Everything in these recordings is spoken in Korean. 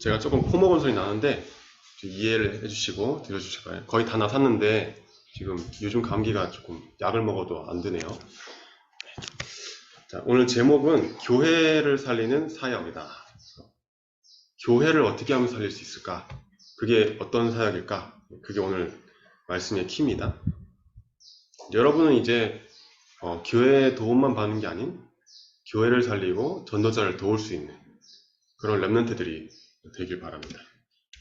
제가 조금 코 먹은 소리 나는데 이해를 해주시고 들어주실까요? 거의 다 나섰는데 지금 요즘 감기가 조금 약을 먹어도 안 드네요. 자, 오늘 제목은 교회를 살리는 사역이다. 교회를 어떻게 하면 살릴 수 있을까? 그게 어떤 사역일까? 그게 오늘 말씀의 키입니다. 여러분은 이제 교회의 도움만 받는 게 아닌 교회를 살리고 전도자를 도울 수 있는 그런 렘넌트들이 되길 바랍니다.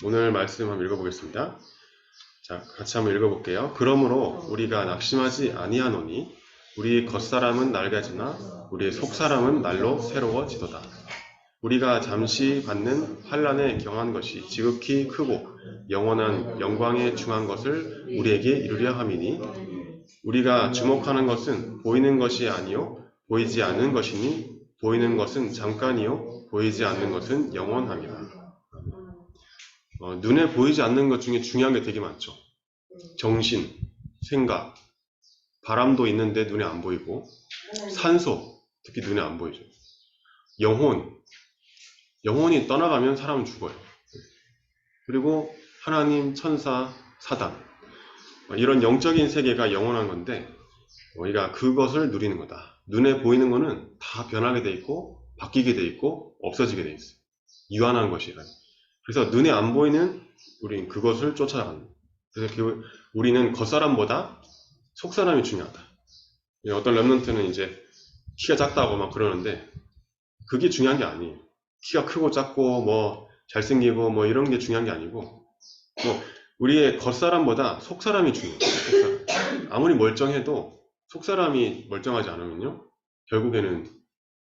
오늘 말씀 한번 읽어보겠습니다. 자, 같이 한번 읽어볼게요. 그러므로 우리가 낙심하지 아니하노니 우리의 겉사람은 낡아지나 우리의 속사람은 날로 새로워지도다. 우리가 잠시 받는 환난에 경한 것이 지극히 크고 영원한 영광에 중한 것을 우리에게 이루려 함이니 우리가 주목하는 것은 보이는 것이 아니요 보이지 않는 것이니 보이는 것은 잠깐이요 보이지 않는 것은 영원함이라. 눈에 보이지 않는 것 중에 중요한 게 되게 많죠. 정신, 생각, 바람도 있는데 눈에 안 보이고, 산소, 특히 눈에 안 보이죠. 영혼이 떠나가면 사람은 죽어요. 그리고 하나님, 천사, 사단, 이런 영적인 세계가 영원한 건데 우리가 그것을 누리는 거다. 눈에 보이는 거는 다 변하게 돼 있고 바뀌게 돼 있고 없어지게 돼 있어요. 유한한 것이라. 그래서 눈에 안 보이는 우리는 그것을 쫓아가는 거예요. 그래서 우리는 겉사람보다 속사람이 중요하다. 어떤 렘넌트는 이제 키가 작다고 막 그러는데 그게 중요한 게 아니에요. 키가 크고 작고 뭐 잘생기고 뭐 이런 게 중요한 게 아니고 뭐 우리의 겉사람보다 속사람이 중요해요. 속사람. 아무리 멀쩡해도 속사람이 멀쩡하지 않으면요 결국에는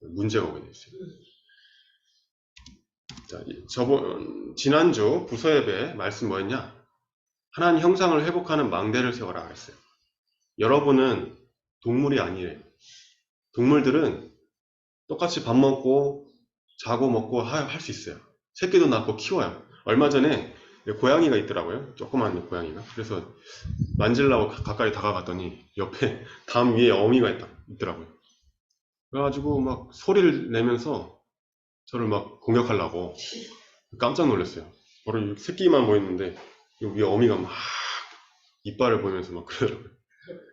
문제가 오게 돼 있어요. 자, 지난주 부서예배 말씀 뭐였냐? 하나님 형상을 회복하는 망대를 세워라 그랬어요. 여러분은 동물이 아니에요. 동물들은 똑같이 밥 먹고 자고 먹고 할 수 있어요. 새끼도 낳고 키워요. 얼마 전에 고양이가 있더라고요. 조그만 고양이가. 그래서 만지려고 가까이 다가갔더니 옆에 담 위에 어미가 있더라고요. 그래가지고 막 소리를 내면서 저를 막 공격하려고 깜짝 놀랐어요. 바로 새끼만 보였는데 위에 어미가 막 이빨을 보이면서 막 그러더라고요.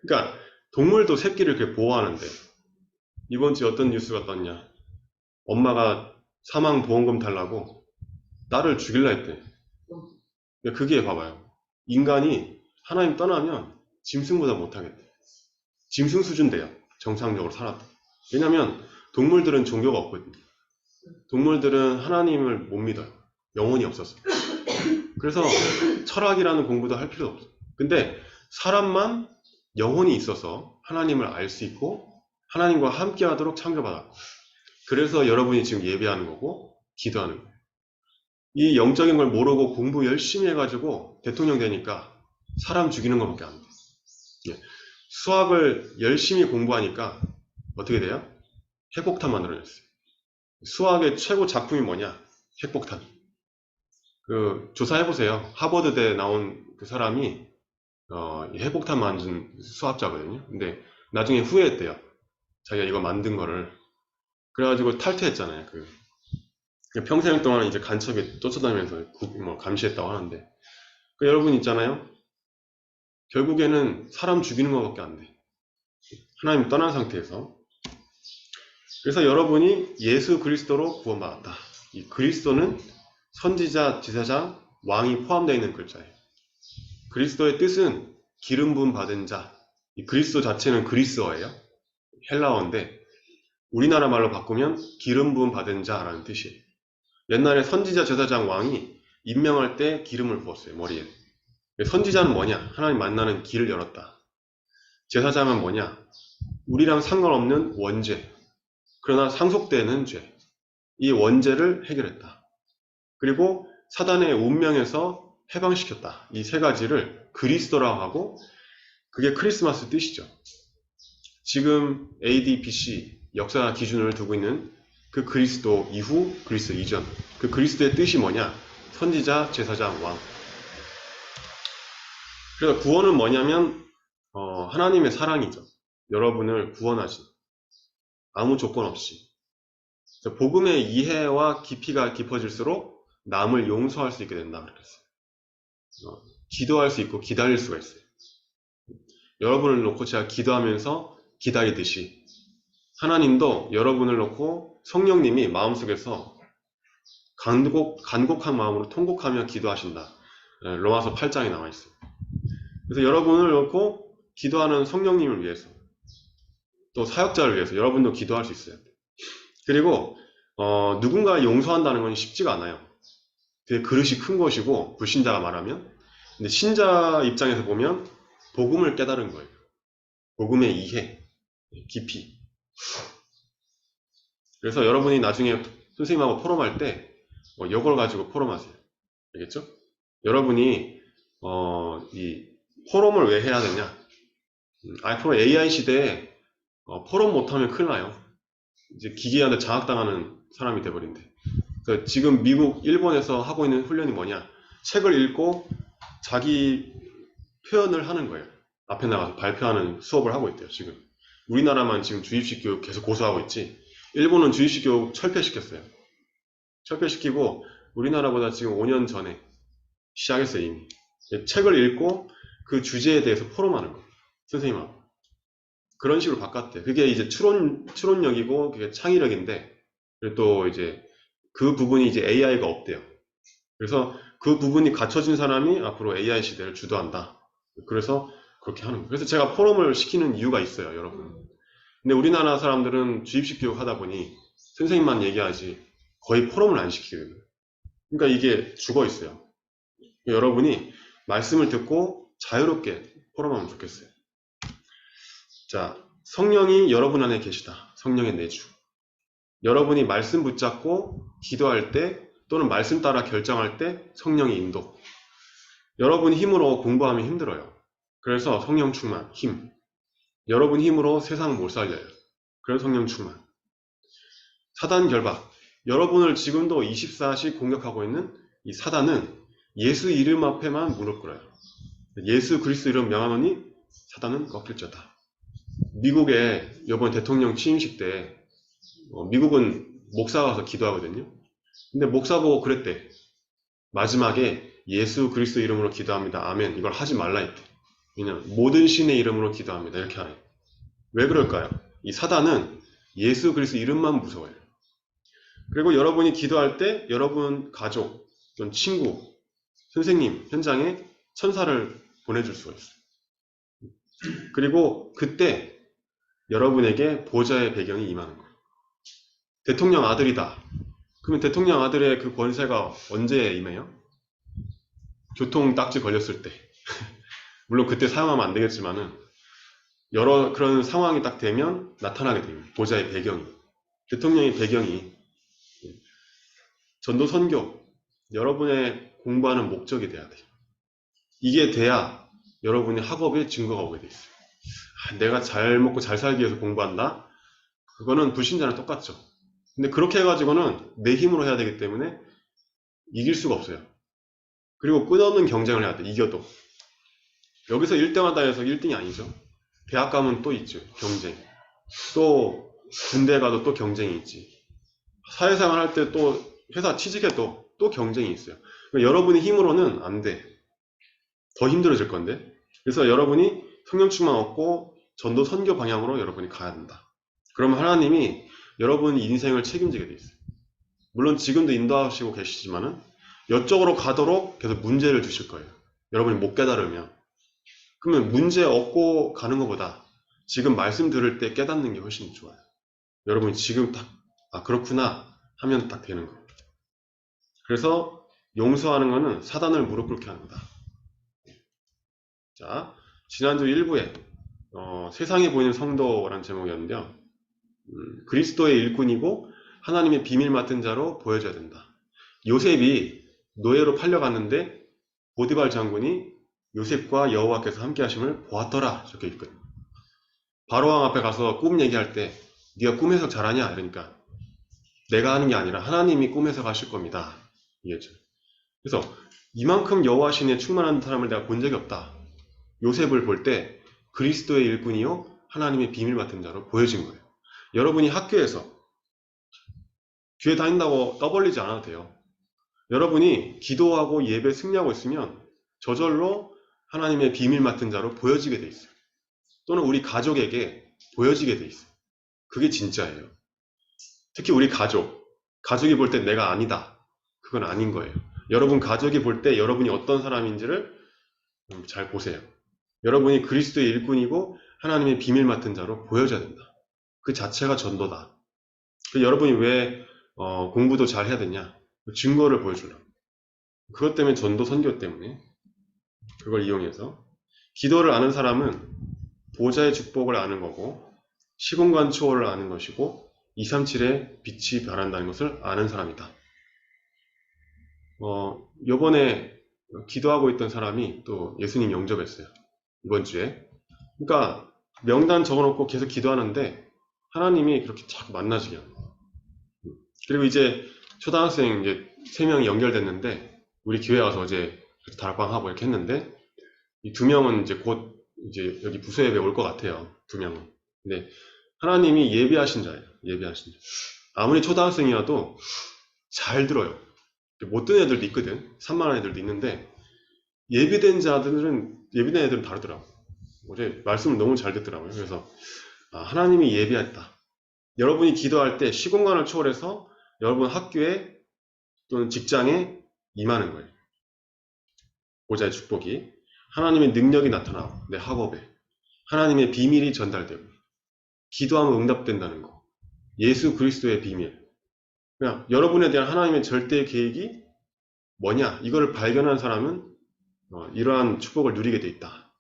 그러니까 동물도 새끼를 그렇게 보호하는데 이번 주에 어떤 뉴스가 떴냐? 엄마가 사망보험금 달라고 딸을 죽일라 했대. 그게 봐봐요. 인간이 하나님 떠나면 짐승보다 못하겠대. 짐승 수준 돼요. 정상적으로 살아도. 왜냐면 동물들은 종교가 없거든요. 동물들은 하나님을 못 믿어요. 영혼이 없어서. 그래서 철학이라는 공부도 할 필요 없어요. 근데 사람만 영혼이 있어서 하나님을 알 수 있고 하나님과 함께 하도록 창조받았고 그래서 여러분이 지금 예배하는 거고 기도하는 거예요. 이 영적인 걸 모르고 공부 열심히 해가지고 대통령 되니까 사람 죽이는 것밖에 안 돼요. 수학을 열심히 공부하니까 어떻게 돼요? 핵폭탄 만들어냈어요. 수학의 최고 작품이 뭐냐? 핵폭탄. 조사해보세요. 하버드대 나온 그 사람이 핵폭탄 만든 수학자거든요. 근데 나중에 후회했대요. 자기가 이거 만든 거를. 그래가지고 탈퇴했잖아요. 평생 동안 이제 간첩에 쫓아다니면서 감시했다고 하는데. 여러분 있잖아요. 결국에는 사람 죽이는 것밖에 안 돼. 하나님 떠난 상태에서. 그래서 여러분이 예수 그리스도로 구원받았다. 이 그리스도는 선지자, 제사장, 왕이 포함되어 있는 글자예요. 그리스도의 뜻은 기름 부음 받은 자. 이 그리스도 자체는 그리스어예요. 헬라어인데 우리나라 말로 바꾸면 기름 부음 받은 자라는 뜻이에요. 옛날에 선지자, 제사장, 왕이 임명할 때 기름을 부었어요. 머리에. 선지자는 뭐냐? 하나님 만나는 길을 열었다. 제사장은 뭐냐? 우리랑 상관없는 원죄. 그러나 상속되는 죄. 이 원죄를 해결했다. 그리고 사단의 운명에서 해방시켰다. 이 세 가지를 그리스도라고 하고 그게 크리스마스 뜻이죠. 지금 AD, BC 역사 기준을 두고 있는 그 그리스도 이후 그리스도 이전 그 그리스도의 뜻이 뭐냐? 선지자, 제사장, 왕. 그래서 구원은 뭐냐면 하나님의 사랑이죠. 여러분을 구원하신 아무 조건 없이 복음의 이해와 깊이가 깊어질수록 남을 용서할 수 있게 된다 그랬어요. 기도할 수 있고 기다릴 수가 있어요. 여러분을 놓고 제가 기도하면서 기다리듯이 하나님도 여러분을 놓고 성령님이 마음속에서 간곡한 마음으로 통곡하며 기도하신다. 로마서 8장에 나와 있어요. 그래서 여러분을 놓고 기도하는 성령님을 위해서 또 사역자를 위해서 여러분도 기도할 수 있어요. 그리고 누군가 용서한다는 건 쉽지가 않아요. 되게 그릇이 큰 것이고 불신자가 말하면, 근데 신자 입장에서 보면 복음을 깨달은 거예요. 복음의 이해, 깊이. 그래서 여러분이 나중에 선생님하고 포럼할 때 이걸 가지고 포럼하세요. 알겠죠? 여러분이 이 포럼을 왜 해야 되냐? 앞으로 AI 시대에 포럼 못하면 큰일 나요. 이제 기계한테 장악당하는 사람이 돼버린대. 그러니까 지금 미국, 일본에서 하고 있는 훈련이 뭐냐? 책을 읽고 자기 표현을 하는 거예요. 앞에 나가서 발표하는 수업을 하고 있대요, 지금. 우리나라만 지금 주입식 교육 계속 고수하고 있지. 일본은 주입식 교육 철폐시켰어요. 철폐시키고 우리나라보다 지금 5년 전에 시작했어요, 이미. 책을 읽고 그 주제에 대해서 포럼하는 거예요. 선생님하고. 그런 식으로 바꿨대요. 그게 이제 추론력이고 그게 창의력인데, 또 이제 그 부분이 이제 AI가 없대요. 그래서 그 부분이 갖춰진 사람이 앞으로 AI 시대를 주도한다. 그래서 그렇게 하는 거예요. 그래서 제가 포럼을 시키는 이유가 있어요, 여러분. 근데 우리나라 사람들은 주입식 교육 하다 보니 선생님만 얘기하지 거의 포럼을 안 시키거든요. 그러니까 이게 죽어 있어요. 여러분이 말씀을 듣고 자유롭게 포럼하면 좋겠어요. 자, 성령이 여러분 안에 계시다. 성령의 내주. 여러분이 말씀 붙잡고 기도할 때 또는 말씀 따라 결정할 때 성령의 인도. 여러분 힘으로 공부하면 힘들어요. 그래서 성령 충만, 힘. 여러분 힘으로 세상 못 살려요. 그래서 성령 충만. 사단 결박. 여러분을 지금도 24시 공격하고 있는 이 사단은 예수 이름 앞에만 무릎 꿇어요. 예수 그리스도 이름 명하노니 사단은 꺾일저다. 미국의 이번 대통령 취임식 때 미국은 목사가 가서 기도하거든요. 근데 목사 보고 그랬대. 마지막에 예수 그리스도 이름으로 기도합니다. 아멘. 이걸 하지 말라 했대. 왜냐면 모든 신의 이름으로 기도합니다. 이렇게 하래. 왜 그럴까요? 이 사단은 예수 그리스도 이름만 무서워해요. 그리고 여러분이 기도할 때 여러분 가족, 또는 친구, 선생님 현장에 천사를 보내줄 수가 있어요. 그리고 그때 여러분에게 보좌의 배경이 임하는 거예요. 대통령 아들이다. 그러면 대통령 아들의 그 권세가 언제 임해요? 교통 딱지 걸렸을 때. 물론 그때 사용하면 안 되겠지만은 여러 그런 상황이 딱 되면 나타나게 됩니다. 보좌의 배경이. 대통령의 배경이. 전도 선교. 여러분의 공부하는 목적이 돼야 돼요. 이게 돼야 여러분의 학업에 증거가 오게 돼 있어요. 내가 잘 먹고 잘 살기 위해서 공부한다? 그거는 불신자랑 똑같죠. 근데 그렇게 해가지고는 내 힘으로 해야 되기 때문에 이길 수가 없어요. 그리고 끝없는 경쟁을 해야 돼, 이겨도. 여기서 1등하다 해서 1등이 아니죠. 대학 가면 또 있죠, 경쟁. 또 군대 가도 또 경쟁이 있지. 사회생활 할 때 또 회사 취직해도 또 경쟁이 있어요. 그러니까 여러분의 힘으로는 안 돼. 더 힘들어질 건데. 그래서 여러분이 성령 충만 얻고 전도 선교 방향으로 여러분이 가야 된다. 그러면 하나님이 여러분 인생을 책임지게 돼 있어요. 물론 지금도 인도하시고 계시지만은 이쪽으로 가도록 계속 문제를 주실 거예요. 여러분이 못 깨달으면. 그러면 문제 얻고 가는 것보다 지금 말씀 들을 때 깨닫는 게 훨씬 좋아요. 여러분이 지금 딱, 아, 그렇구나 하면 딱 되는 거예요. 그래서 용서하는 거는 사단을 무릎 꿇게 하는 거다. 자, 지난주 1부에 세상에 보이는 성도라는 제목이었는데요. 그리스도의 일꾼이고 하나님의 비밀 맡은 자로 보여줘야 된다. 요셉이 노예로 팔려갔는데 보디발 장군이 요셉과 여호와께서 함께 하심을 보았더라 적혀 있거든요. 바로왕 앞에 가서 꿈 얘기할 때 네가 꿈 해석 잘하냐? 이러니까 내가 하는 게 아니라 하나님이 꿈 해석 하실 겁니다. 이겠죠. 그래서 이만큼 여호와 신에 충만한 사람을 내가 본 적이 없다. 요셉을 볼 때 그리스도의 일꾼이요 하나님의 비밀 맡은 자로 보여진 거예요. 여러분이 학교에서 교회 다닌다고 떠벌리지 않아도 돼요. 여러분이 기도하고 예배 승리하고 있으면 저절로 하나님의 비밀 맡은 자로 보여지게 돼 있어요. 또는 우리 가족에게 보여지게 돼 있어요. 그게 진짜예요. 특히 우리 가족이 볼 때 내가 아니다. 그건 아닌 거예요. 여러분 가족이 볼 때 여러분이 어떤 사람인지를 잘 보세요. 여러분이 그리스도의 일꾼이고 하나님의 비밀 맡은 자로 보여져야 된다. 그 자체가 전도다. 여러분이 왜 공부도 잘 해야 되냐? 증거를 보여주려고. 그것 때문에 전도 선교 때문에 그걸 이용해서 기도를 아는 사람은 보좌의 축복을 아는 거고 시공간 초월을 아는 것이고 237의 빛이 변한다는 것을 아는 사람이다. 요번에 기도하고 있던 사람이 또 예수님 영접했어요. 이번 주에. 그러니까 명단 적어놓고 계속 기도하는데 하나님이 그렇게 자꾸 만나시게 합니다. 그리고 이제 초등학생 이제 3명이 연결됐는데 우리 교회 와서 어제 다락방하고 이렇게 했는데 이 2명은 이제 곧 이제 여기 부서 예배 올 것 같아요. 2명은. 근데 하나님이 예비하신 자예요. 예비하신 자. 아무리 초등학생이어도 잘 들어요. 못 듣는 애들도 있거든. 산만한 애들도 있는데 예비된 애들은 다르더라고요. 어제 말씀을 너무 잘 듣더라고요. 그래서 하나님이 예비했다. 여러분이 기도할 때 시공간을 초월해서 여러분 학교에 또는 직장에 임하는 거예요. 보좌의 축복이. 하나님의 능력이 나타나고 내 학업에 하나님의 비밀이 전달되고 기도하면 응답된다는 거. 예수 그리스도의 비밀. 그냥 여러분에 대한 하나님의 절대 계획이 뭐냐? 이거를 발견한 사람은 이러한 축복을 누리게 돼 있다.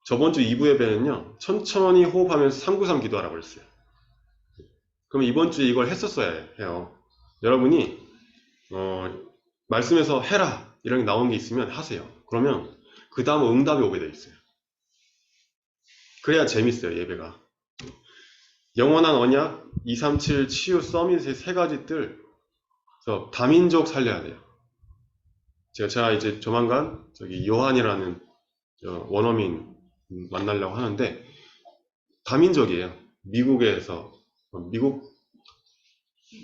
저번 주 2부 예배는요. 천천히 호흡하면서 393 기도하라고 그랬어요. 그럼 이번 주에 이걸 했었어야 해요. 여러분이 말씀에서 해라 이런 게 나온 게 있으면 하세요. 그러면 그 다음 응답이 오게 돼 있어요. 그래야 재밌어요. 예배가. 영원한 언약 237 치유 서밋의 3가지 뜰. 그래서 다민족 살려야 돼요. 제가 이제 조만간 저기 요한이라는 원어민 만나려고 하는데 다민족이에요. 미국에서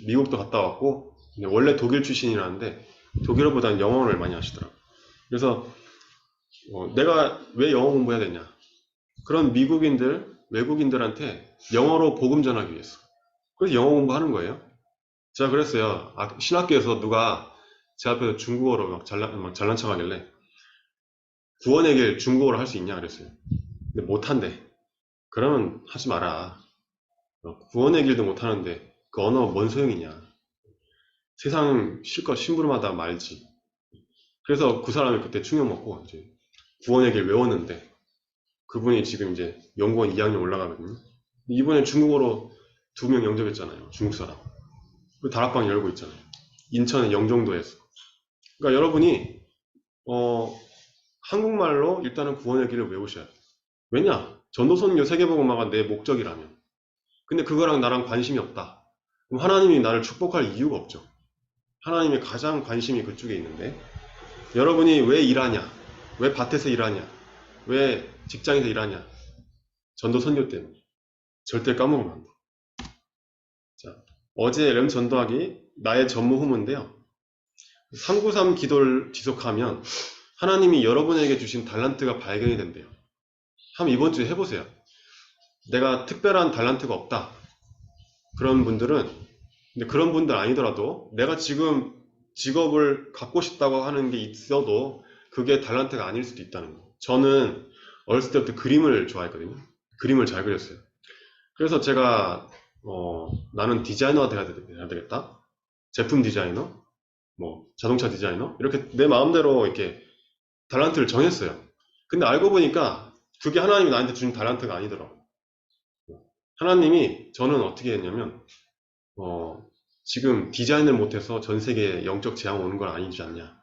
미국도 갔다 왔고 원래 독일 출신이라는데 독일어보다는 영어를 많이 하시더라고요. 그래서 내가 왜 영어 공부해야 되냐? 그런 외국인들한테 영어로 복음 전하기 위해서. 그래서 영어 공부하는 거예요. 제가 그랬어요. 신학교에서 누가 제 앞에서 중국어로 막 잘난 척 하길래 구원의 길 중국어로 할 수 있냐 그랬어요. 근데 못한대. 그러면 하지 마라. 구원의 길도 못하는데 그 언어 뭔 소용이냐. 세상 실컷 심부름하다 말지. 그래서 그 사람이 그때 충격 먹고 이제 구원의 길 외웠는데 그분이 지금 이제 연구원 2학년 올라가거든요. 이번에 중국어로 2명 영접했잖아요. 중국 사람. 그 다락방 열고 있잖아요. 인천의 영종도에서. 그러니까 여러분이 한국말로 일단은 구원의 길을 외우셔야 돼요. 왜냐? 전도선교 세계복음화가 내 목적이라면. 근데 그거랑 나랑 관심이 없다. 그럼 하나님이 나를 축복할 이유가 없죠. 하나님의 가장 관심이 그쪽에 있는데 여러분이 왜 일하냐? 왜 밭에서 일하냐? 왜 직장에서 일하냐? 전도선교 때문에. 절대 까먹으면 안 돼. 자, 어제 렘 전도하기 나의 전무 후문인데요. 393 기도를 지속하면 하나님이 여러분에게 주신 달란트가 발견이 된대요. 한번 이번 주에 해보세요. 내가 특별한 달란트가 없다. 그런 분들은, 근데 그런 분들 아니더라도 내가 지금 직업을 갖고 싶다고 하는 게 있어도 그게 달란트가 아닐 수도 있다는 거. 저는 어렸을 때부터 그림을 좋아했거든요. 그림을 잘 그렸어요. 그래서 제가 나는 디자이너가 돼야 되겠다. 제품 디자이너, 자동차 디자이너 이렇게 내 마음대로 이렇게 달란트를 정했어요. 근데 알고 보니까 그게 하나님이 나한테 주신 달란트가 아니더라고. 하나님이 저는 어떻게 했냐면 지금 디자인을 못해서 전 세계에 영적 재앙 오는 건 아니지 않냐.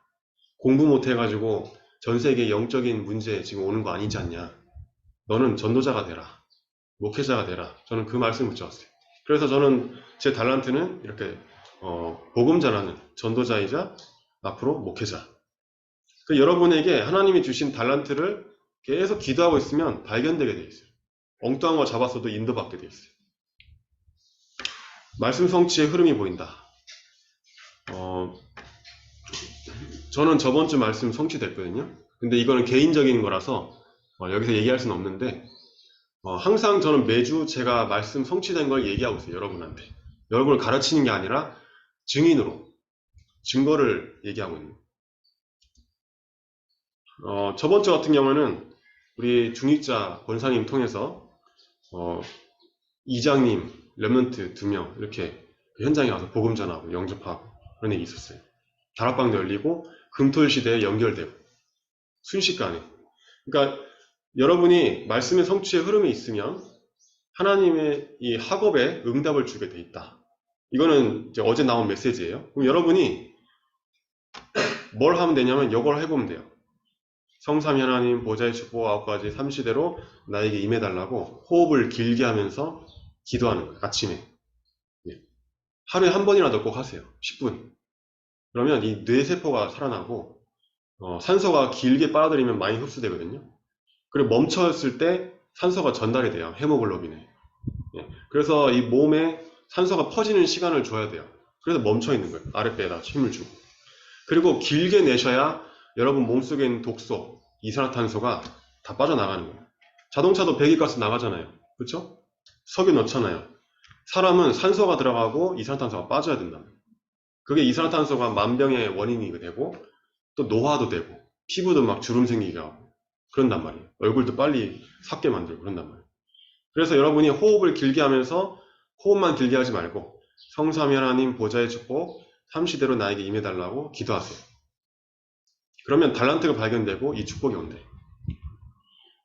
공부 못해가지고 전 세계에 영적인 문제 지금 오는 거 아니지 않냐. 너는 전도자가 되라. 목회자가 되라. 저는 그 말씀을 붙여왔어요. 그래서 저는 제 달란트는 이렇게 복음 전하는 전도자이자 앞으로 목회자. 여러분에게 하나님이 주신 달란트를 계속 기도하고 있으면 발견되게 돼 있어요. 엉뚱한 거 잡았어도 인도받게 돼 있어요. 말씀 성취의 흐름이 보인다. 저는 저번 주 말씀 성취됐거든요. 근데 이거는 개인적인 거라서 여기서 얘기할 수는 없는데 항상 저는 매주 제가 말씀 성취된 걸 얘기하고 있어요. 여러분한테. 여러분을 가르치는 게 아니라 증인으로 증거를 얘기하고 있는 저번 주 같은 경우는 우리 중익자 권사님 통해서 이장님, 렘넌트 2명 이렇게 현장에 가서 복음 전하고 영접하고 그런 일이 있었어요. 다락방도 열리고 금토일 시대에 연결되고 순식간에. 그러니까 여러분이 말씀의 성취의 흐름이 있으면 하나님의 이 학업에 응답을 주게 돼 있다. 이거는 이제 어제 나온 메시지예요. 그럼 여러분이 뭘 하면 되냐면 이걸 해보면 돼요. 성삼위 하나님 보좌의 축복 9가지 삼시대로 나에게 임해달라고 호흡을 길게 하면서 기도하는 거예요. 아침에. 하루에 한 번이라도 꼭 하세요. 10분. 그러면 이 뇌세포가 살아나고 산소가 길게 빨아들이면 많이 흡수되거든요. 그리고 멈췄을 때 산소가 전달이 돼요. 헤모글로빈에. 그래서 이 몸에 산소가 퍼지는 시간을 줘야 돼요. 그래서 멈춰 있는 거예요. 아랫배에다 힘을 주고. 그리고 길게 내셔야 여러분 몸속에 있는 독소, 이산화탄소가 다 빠져나가는 거예요. 자동차도 배기가스 나가잖아요. 그렇죠? 석유 넣잖아요. 사람은 산소가 들어가고 이산화탄소가 빠져야 된다. 그게 이산화탄소가 만병의 원인이 되고 또 노화도 되고 피부도 막 주름 생기게 하고 그런단 말이에요. 얼굴도 빨리 삭게 만들고 그런단 말이에요. 그래서 여러분이 호흡을 길게 하면서 호흡만 길게 하지 말고 성삼위 하나님 보좌의 축복 삼시대로 나에게 임해달라고 기도하세요. 그러면 달란트가 발견되고 이 축복이 온대.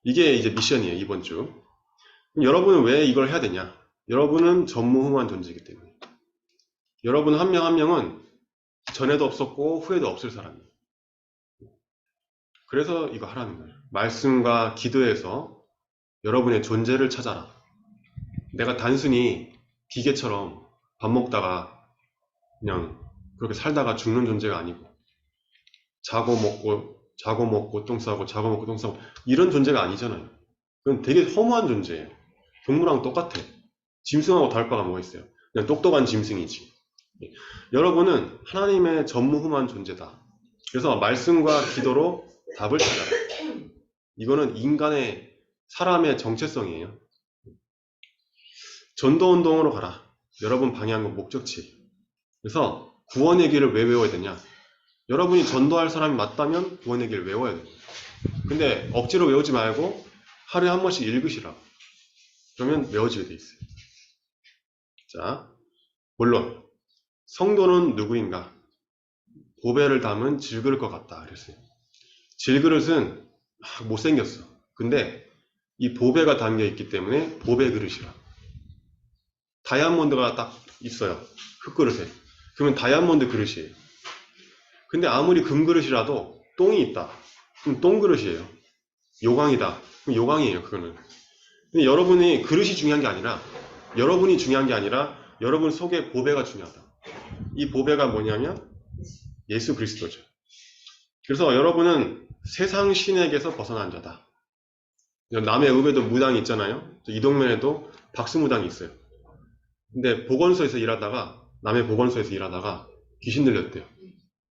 이게 이제 미션이에요. 이번 주. 그럼 여러분은 왜 이걸 해야 되냐? 여러분은 전무후무한 존재이기 때문에. 여러분 한 명 한 명은 전에도 없었고 후에도 없을 사람이에요. 그래서 이거 하라는 거예요. 말씀과 기도에서 여러분의 존재를 찾아라. 내가 단순히 기계처럼 밥 먹다가 그냥 그렇게 살다가 죽는 존재가 아니고 자고 먹고 똥 싸고 자고 먹고 똥 싸고 이런 존재가 아니잖아요. 그건 되게 허무한 존재예요. 동물하고 똑같아. 짐승하고 다를 바가 뭐가 있어요. 그냥 똑똑한 짐승이지. 여러분은 하나님의 전무후무한 존재다. 그래서 말씀과 기도로 답을 찾아라. 이거는 인간의 사람의 정체성이에요. 전도운동으로 가라. 여러분 방향과 목적치. 그래서 구원의 길을 왜 외워야 되냐? 여러분이 전도할 사람이 맞다면 구원의 길을 외워야 돼요. 근데 억지로 외우지 말고 하루에 한 번씩 읽으시라고. 그러면 외워지게 돼 있어요. 자, 본론. 성도는 누구인가? 보배를 담은 질그릇 것 같다. 그랬어요. 질그릇은 못생겼어. 근데 이 보배가 담겨 있기 때문에 보배 그릇이라. 다이아몬드가 딱 있어요. 흙그릇에. 그러면 다이아몬드 그릇이에요. 근데 아무리 금그릇이라도 똥이 있다. 그럼 똥그릇이에요. 요강이다. 그럼 요강이에요. 그거는. 근데 여러분이 그릇이 중요한 게 아니라 여러분이 중요한 게 아니라 여러분 속에 보배가 중요하다. 이 보배가 뭐냐면 예수 그리스도죠. 그래서 여러분은 세상 신에게서 벗어난 자다. 남의 읍에도 무당이 있잖아요. 이동면에도 박수무당이 있어요. 근데 보건소에서 일하다가 남의 보건소에서 일하다가 귀신 들렸대요.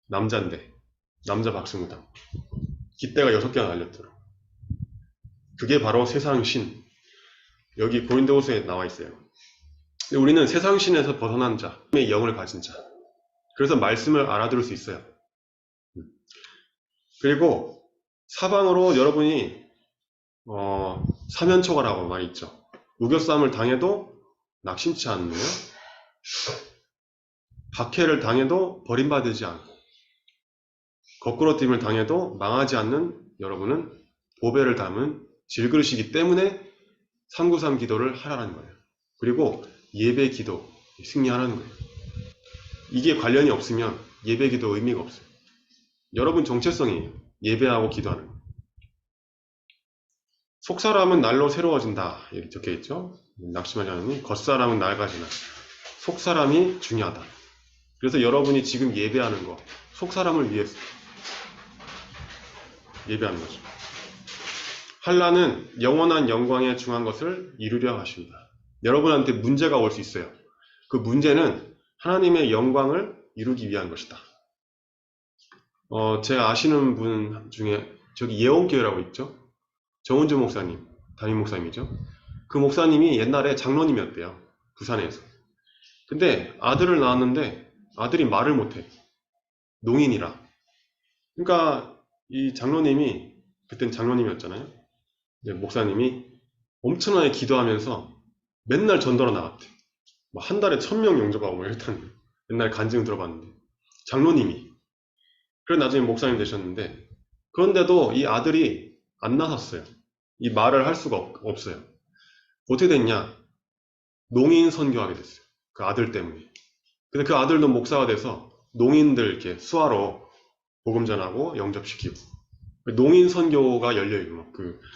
남자인데 남자 박수무당. 깃대가 6개가 날렸더라. 그게 바로 세상 신. 여기 고린도후서에 나와 있어요. 우리는 세상 신에서 벗어난 자, 의 영을 가진 자. 그래서 말씀을 알아들을 수 있어요. 그리고 사방으로 여러분이 사면초가라고 말이 있죠. 우겨싸움을 당해도 낙심치 않는 거예요. 박해를 당해도 버림받지 않고 거꾸로짐을 당해도 망하지 않는 여러분은 보배를 담은 질그릇이기 때문에 393 기도를 하라는 거예요. 그리고 예배 기도 승리하라는 거예요. 이게 관련이 없으면 예배 기도 의미가 없어요. 여러분 정체성이에요. 예배하고 기도하는 거예요. 속사람은 날로 새로워진다. 이렇게 적혀있죠. 낙심하지 않으니 겉사람은 낡아지나. 속사람이 중요하다. 그래서 여러분이 지금 예배하는 거 속사람을 위해서 예배하는 거죠. 한란은 영원한 영광에 중한 것을 이루려 하십니다. 여러분한테 문제가 올 수 있어요. 그 문제는 하나님의 영광을 이루기 위한 것이다. 제가 아시는 분 중에 저기 예원교회라고 있죠? 정은주 목사님, 담임 목사님이죠. 그 목사님이 옛날에 장로님이었대요. 부산에서. 근데 아들을 낳았는데 아들이 말을 못해. 농인이라. 그러니까 이 장로님이, 그땐 장로님이었잖아요. 목사님이 엄청나게 기도하면서 맨날 전도로 나갔대. 뭐 한 달에 1000명 영접하고 뭐 일단 옛날 간증 들어봤는데. 장로님이. 그래 나중에 목사님 되셨는데, 그런데도 이 아들이 안 나섰어요. 이 말을 할 수가 없어요. 어떻게 됐냐? 농인 선교하게 됐어요. 그 아들 때문에. 근데 그 아들도 목사가 돼서 농인들 이렇게 수하러 복음 전하고 영접시키고, 농인 선교가 열려요.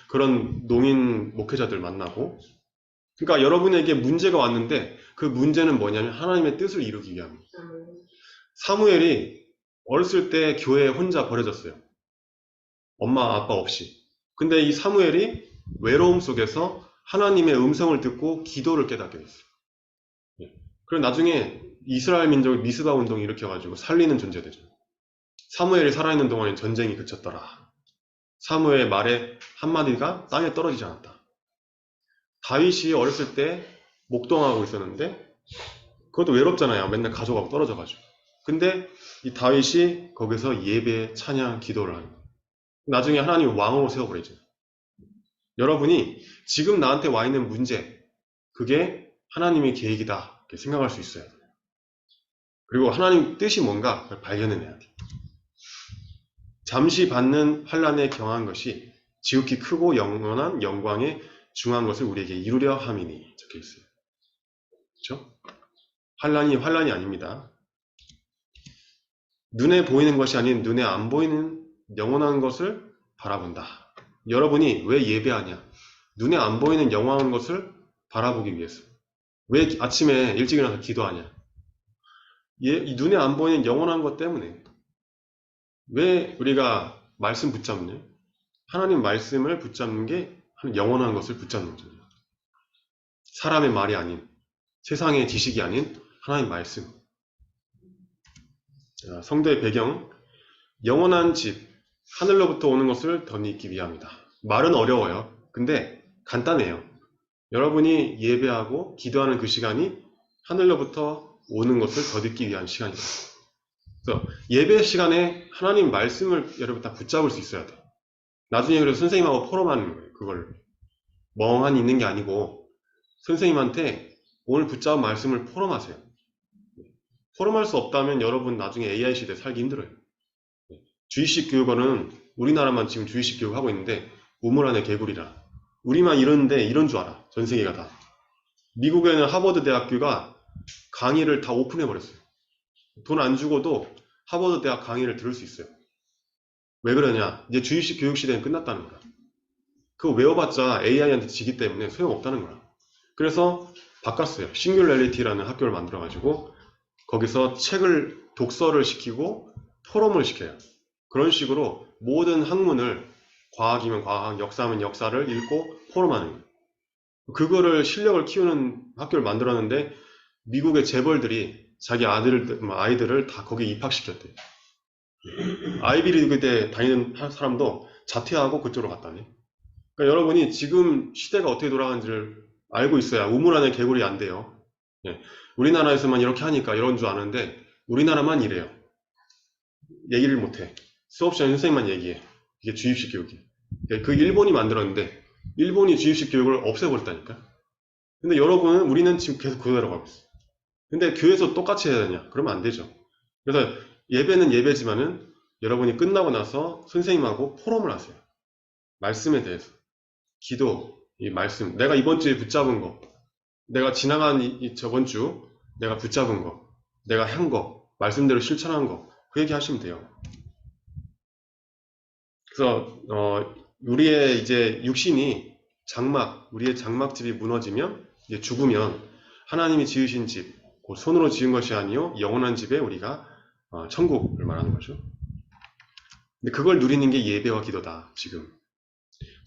그런 농인 목회자들 만나고. 그러니까 여러분에게 문제가 왔는데 그 문제는 뭐냐면 하나님의 뜻을 이루기 위함입니다. 사무엘이 어렸을 때 교회에 혼자 버려졌어요. 엄마 아빠 없이. 근데 이 사무엘이 외로움 속에서 하나님의 음성을 듣고 기도를 깨닫게 됐어요. 그리고 나중에 이스라엘 민족이 미스바 운동을 일으켜가지고 살리는 존재 되죠. 사무엘이 살아있는 동안에 전쟁이 그쳤더라. 사무엘의 말에 한마디가 땅에 떨어지지 않았다. 다윗이 어렸을 때 목동하고 있었는데 그것도 외롭잖아요. 맨날 가족하고 떨어져가지고. 근데 이 다윗이 거기서 예배, 찬양, 기도를 하는 거예요. 나중에 하나님이 왕으로 세워버리죠. 여러분이 지금 나한테 와 있는 문제, 그게 하나님의 계획이다 이렇게 생각할 수 있어요. 그리고 하나님 뜻이 뭔가 그걸 발견해내야 돼요. 잠시 받는 환난에 경한 것이 지극히 크고 영원한 영광에 중한 것을 우리에게 이루려 함이니 적혀 있어요. 그렇죠? 환난이 아닙니다. 눈에 보이는 것이 아닌 눈에 안 보이는 영원한 것을 바라본다. 여러분이 왜 예배하냐? 눈에 안 보이는 영원한 것을 바라보기 위해서. 왜 아침에 일찍 일어나서 기도하냐? 이 눈에 안 보이는 영원한 것 때문에. 왜 우리가 말씀 붙잡냐? 하나님 말씀을 붙잡는 게 영원한 것을 붙잡는 거죠. 사람의 말이 아닌, 세상의 지식이 아닌 하나님 말씀. 성도의 배경, 영원한 집, 하늘로부터 오는 것을 덧입기 위함이다. 말은 어려워요. 근데 간단해요. 여러분이 예배하고 기도하는 그 시간이 하늘로부터 오는 것을 덧입기 위한 시간이다. 그래서 예배 시간에 하나님 말씀을 여러분 다 붙잡을 수 있어야 돼. 나중에 그래서 선생님하고 포럼하는 거예요. 그걸 멍하니 있는 게 아니고 선생님한테 오늘 붙잡은 말씀을 포럼하세요. 포럼할 수 없다면 여러분 나중에 AI 시대에 살기 힘들어요. 주입식 교육원은 우리나라만 지금 주입식 교육을 하고 있는데 우물 안에 개구리라. 우리만 이러는데 이런 줄 알아. 전 세계가 다. 미국에는 하버드 대학교가 강의를 다 오픈해버렸어요. 돈 안 주고도 하버드 대학 강의를 들을 수 있어요. 왜 그러냐? 이제 주입식 교육 시대는 끝났다는 거야. 그거 외워봤자 AI한테 지기 때문에 소용없다는 거야. 그래서 바꿨어요. 싱귤레리티라는 학교를 만들어가지고 거기서 독서를 시키고 포럼을 시켜요. 그런 식으로 모든 학문을 과학이면 과학, 역사면 역사를 읽고 포럼하는 거예요. 그거를 실력을 키우는 학교를 만들었는데 미국의 재벌들이 자기 아이들을 다 거기에 입학시켰대요. 아이비리그 때 다니는 사람도 자퇴하고 그쪽으로 갔다네. 그러니까 여러분이 지금 시대가 어떻게 돌아가는지를 알고 있어야 우물 안에 개구리 안 돼요. 예. 우리나라에서만 이렇게 하니까 이런 줄 아는데 우리나라만 이래요. 얘기를 못해. 수업 시간에 선생님만 얘기해. 이게 주입식 교육이에요. 그 일본이 만들었는데 일본이 주입식 교육을 없애버렸다니까. 근데 여러분은 우리는 지금 계속 그대로 가고 있어요. 근데 교회에서 똑같이 해야 되냐? 그러면 안 되죠. 그래서 예배는 예배지만은 여러분이 끝나고 나서 선생님하고 포럼을 하세요. 말씀에 대해서. 기도, 이 말씀. 내가 이번 주에 붙잡은 거. 내가 지나간 저번 주 내가 붙잡은 거. 내가 한 거. 말씀대로 실천한 거. 그 얘기 하시면 돼요. 그래서 우리의 이제 육신이 우리의 장막집이 무너지면 이제 죽으면 하나님이 지으신 집, 그 손으로 지은 것이 아니요 영원한 집에 우리가 천국을 말하는 거죠. 근데 그걸 누리는 게 예배와 기도다. 지금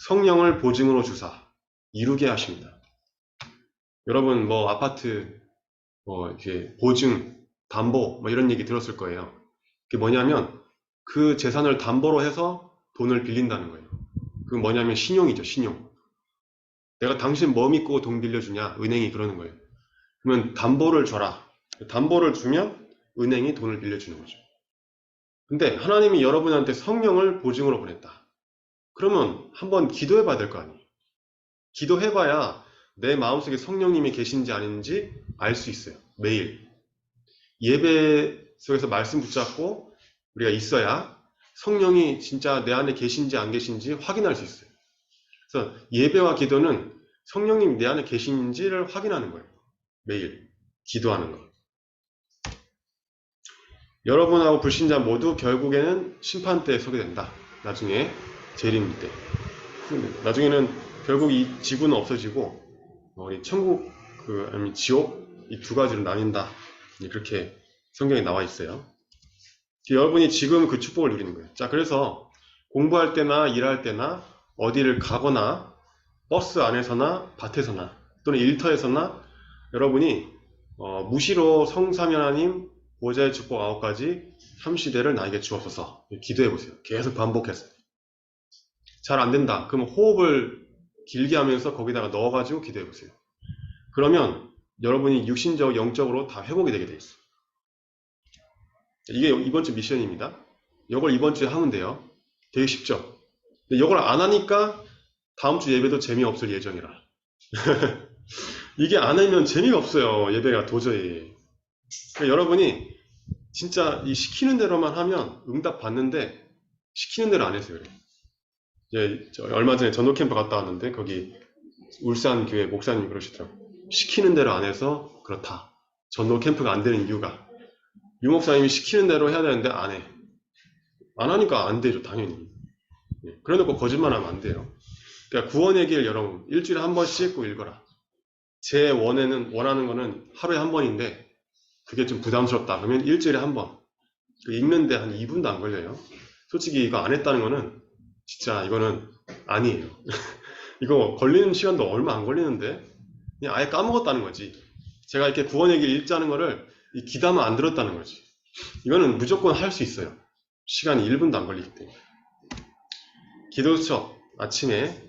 성령을 보증으로 주사 이루게 하십니다. 여러분 뭐 아파트 이제 보증, 담보, 뭐 이런 얘기 들었을 거예요. 그게 뭐냐면 그 재산을 담보로 해서 돈을 빌린다는 거예요. 그게 뭐냐면 신용이죠, 신용. 내가 당신 뭐 믿고 돈 빌려주냐? 은행이 그러는 거예요. 그러면 담보를 줘라. 담보를 주면 은행이 돈을 빌려주는 거죠. 근데 하나님이 여러분한테 성령을 보증으로 보냈다. 그러면 한번 기도해 봐야 될 거 아니에요. 기도해봐야 내 마음속에 성령님이 계신지 아닌지 알 수 있어요. 매일. 예배 속에서 말씀 붙잡고 우리가 있어야 성령이 진짜 내 안에 계신지 안 계신지 확인할 수 있어요. 그래서 예배와 기도는 성령님이 내 안에 계신지를 확인하는 거예요. 매일. 기도하는 거. 여러분하고 불신자 모두 결국에는 심판대에 서게 된다. 나중에 재림 때. 나중에는 결국 이 지구는 없어지고 천국 아니면 지옥 이 두 가지로 나뉜다. 그렇게 성경에 나와 있어요. 여러분이 지금 그 축복을 누리는 거예요. 자, 그래서 공부할 때나 일할 때나 어디를 가거나 버스 안에서나 밭에서나 또는 일터에서나 여러분이 무시로 성삼위 하나님 보좌의 축복 9가지 3시대를 나에게 주옵소서. 기도해 보세요. 계속 반복해서. 잘 안 된다. 그럼 호흡을 길게 하면서 거기다가 넣어가지고 기도해 보세요. 그러면 여러분이 육신적, 영적으로 다 회복이 되게 돼 있어요. 이게 이번 주 미션입니다. 이걸 이번 주에 하면 돼요. 되게 쉽죠? 근데 이걸 안 하니까 다음 주 예배도 재미없을 예정이라. 이게 안 하면 재미가 없어요. 예배가 도저히. 그러니까 여러분이 진짜 이 시키는 대로만 하면 응답 받는데 시키는 대로 안 해서 그래요. 얼마 전에 전도 캠프 갔다 왔는데 거기 울산 교회 목사님이 그러시더라고요. 시키는 대로 안 해서 그렇다. 전도 캠프가 안 되는 이유가 유 목사님이 시키는 대로 해야 되는데 안 해. 안 하니까 안 되죠, 당연히. 그래 놓고 거짓말하면 안 돼요. 그러니까 구원의 길 여러분 일주일에 한 번씩 꼭 읽어라. 제 원하는 거는 하루에 한 번인데 그게 좀 부담스럽다. 그러면 일주일에 한 번. 읽는데 한 2분도 안 걸려요. 솔직히 이거 안 했다는 거는 진짜 이거는 아니에요. 이거 걸리는 시간도 얼마 안 걸리는데 그냥 아예 까먹었다는 거지. 제가 이렇게 구원의 길 읽자는 거를 귀담아 안 들었다는 거지. 이거는 무조건 할 수 있어요. 시간이 1분도 안 걸리기 때문에. 기도 수첩 아침에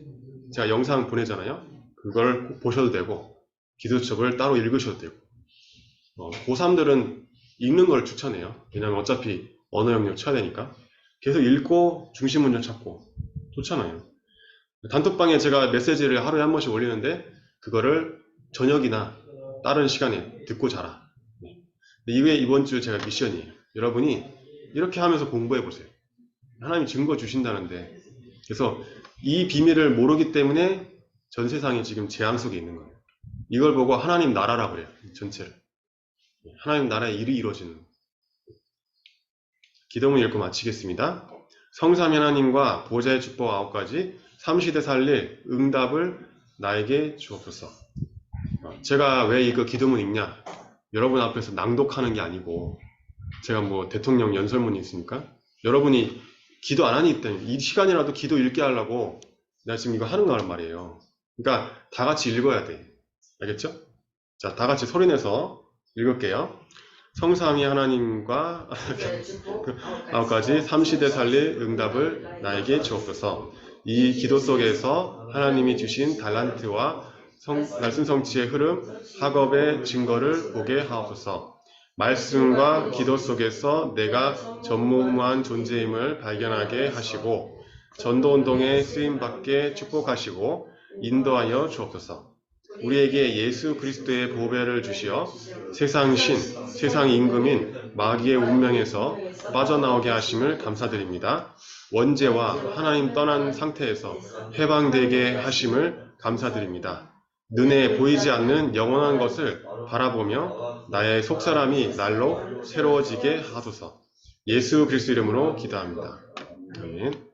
제가 영상 보내잖아요. 그걸 꼭 보셔도 되고 기도 수첩을 따로 읽으셔도 되고 고3들은 읽는 걸 추천해요. 왜냐면 어차피 언어 영역 쳐야 되니까 계속 읽고 중심 문제 찾고 좋잖아요. 단톡방에 제가 메시지를 하루에 한 번씩 올리는데 그거를 저녁이나 다른 시간에 듣고 자라. 이게 이번 주 제가 미션이에요. 여러분이 이렇게 하면서 공부해 보세요. 하나님이 증거 주신다는데 그래서 이 비밀을 모르기 때문에 전 세상이 지금 재앙 속에 있는 거예요. 이걸 보고 하나님 나라라고 그래요. 전체를. 하나님 나라의 일이 이루어지는. 기도문 읽고 마치겠습니다. 성삼위 하나님과 보좌의 축복 9가지 3시대 살릴 응답을 나에게 주옵소서. 제가 왜 이거 기도문 읽냐? 여러분 앞에서 낭독하는 게 아니고 제가 뭐 대통령 연설문이 있으니까 여러분이 기도 안 하니 때문에 이 시간이라도 기도 읽게 하려고 내가 지금 이거 하는 거란 말이에요. 그러니까 다 같이 읽어야 돼. 알겠죠? 자, 다 같이 소리내서 읽을게요. 성삼위 하나님과 9가지 3시대 살릴 응답을 나에게 주옵소서. 이 기도 속에서 하나님이 주신 달란트와 말씀 성취의 흐름, 학업의 증거를 보게 하옵소서. 말씀과 기도 속에서 내가 전무후무한 존재임을 발견하게 하시고 전도운동에 쓰임받게 축복하시고 인도하여 주옵소서. 우리에게 예수 그리스도의 보배를 주시어 세상 신, 세상 임금인 마귀의 운명에서 빠져나오게 하심을 감사드립니다. 원죄와 하나님 떠난 상태에서 해방되게 하심을 감사드립니다. 눈에 보이지 않는 영원한 것을 바라보며 나의 속사람이 날로 새로워지게 하소서. 예수 그리스도 이름으로 기도합니다. 아멘.